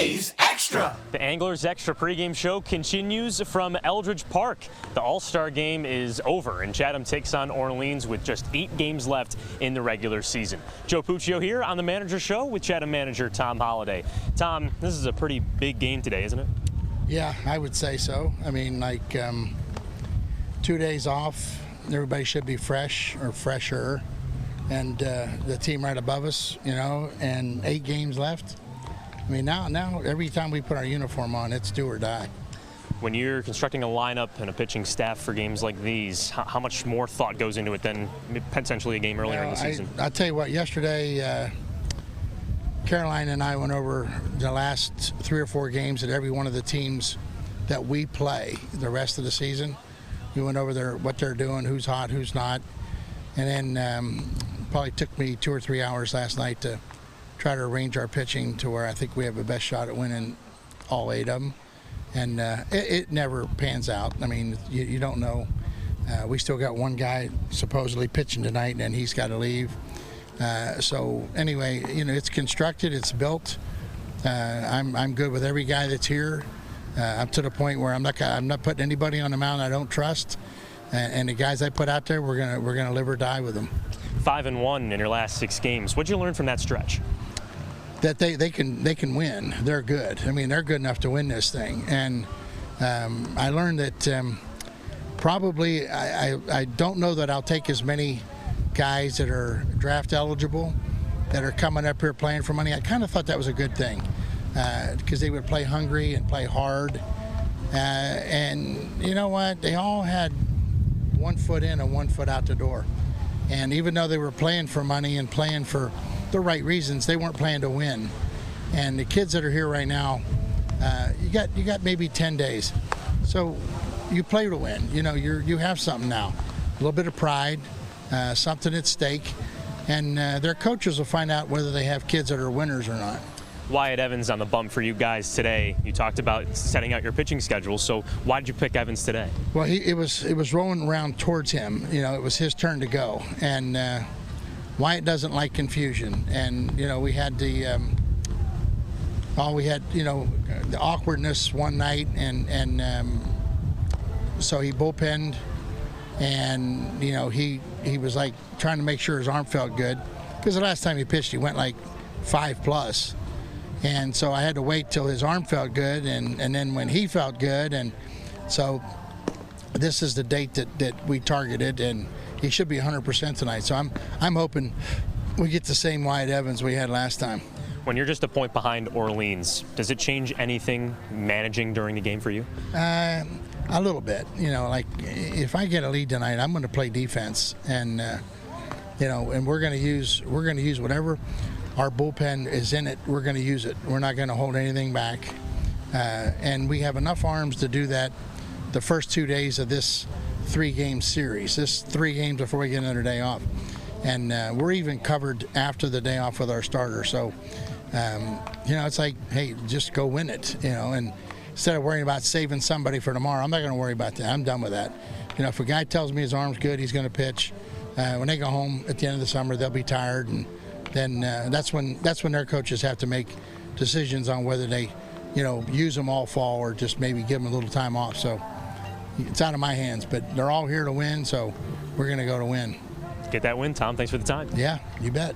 A's Extra. The Anglers Extra pregame show continues from Eldridge Park. The All-Star game is over, and Chatham takes on Orleans with just 8 games left in the regular season. Joe Puccio here on the Manager Show with Chatham manager Tom Holliday. Tom, this is a pretty big game today, isn't it? Yeah, I would say so. I mean, 2 days off, everybody should be fresh or fresher. And the team right above us, and 8 games left. I mean, now every time we put our uniform on, it's do or die. When you're constructing a lineup and a pitching staff for games like these, how much more thought goes into it than potentially a game earlier in the season? I'll tell you what, yesterday, Caroline and I went over the last 3 or 4 games at every one of the teams that we play the rest of the season. We went over what they're doing, who's hot, who's not. And then probably took me 2 or 3 hours last night to try to arrange our pitching to where I think we have the best shot at winning all 8 of them. And it never pans out. I mean, you don't know. We still got one guy supposedly pitching tonight, and he's got to leave. So anyway, it's constructed, it's built. I'm good with every guy that's here. I'm to the point where I'm not putting anybody on the mound I don't trust. And the guys I put out there, we're gonna live or die with them. 5-1 in your last 6 games. What'd you learn from that stretch? That they can win. They're good. I mean, they're good enough to win this thing. And I learned that probably I don't know that I'll take as many guys that are draft eligible that are coming up here playing for money. I kind of thought that was a good thing because they would play hungry and play hard. And you know what? They all had 1 foot in and 1 foot out the door. And even though they were playing for money and playing for the right reasons, they weren't playing to win. And the kids that are here right now, you got maybe 10 days. So you play to win. You have something now. A little bit of pride, something at stake. And their coaches will find out whether they have kids that are winners or not. Wyatt Evans on the bump for you guys today. You talked about setting out your pitching schedule, so why did you pick Evans today? Well, it was rolling around towards him. It was his turn to go, and Wyatt doesn't like confusion. And we had the awkwardness one night, and so he bullpenned, and he was like trying to make sure his arm felt good, because the last time he pitched, he went like 5+. And so I had to wait till his arm felt good, and then when he felt good, and so this is the date that we targeted, and he should be 100% tonight. So I'm hoping we get the same Wyatt Evans we had last time. When you're just a point behind Orleans, does it change anything managing during the game for you? A little bit. Like if I get a lead tonight, I'm going to play defense, and and we're going to use whatever our bullpen is in it. We're going to use it. We're not going to hold anything back. And we have enough arms to do that the first 2 days of this 3-game series. This 3 games before we get another day off. And we're even covered after the day off with our starter. So, it's like, hey, just go win it, and instead of worrying about saving somebody for tomorrow, I'm not going to worry about that. I'm done with that. If a guy tells me his arm's good, he's going to pitch. When they go home at the end of the summer, they'll be tired, and then that's when their coaches have to make decisions on whether they, use them all fall or just maybe give them a little time off. So it's out of my hands, but they're all here to win, so we're going to go to win. Get that win, Tom. Thanks for the time. Yeah, you bet.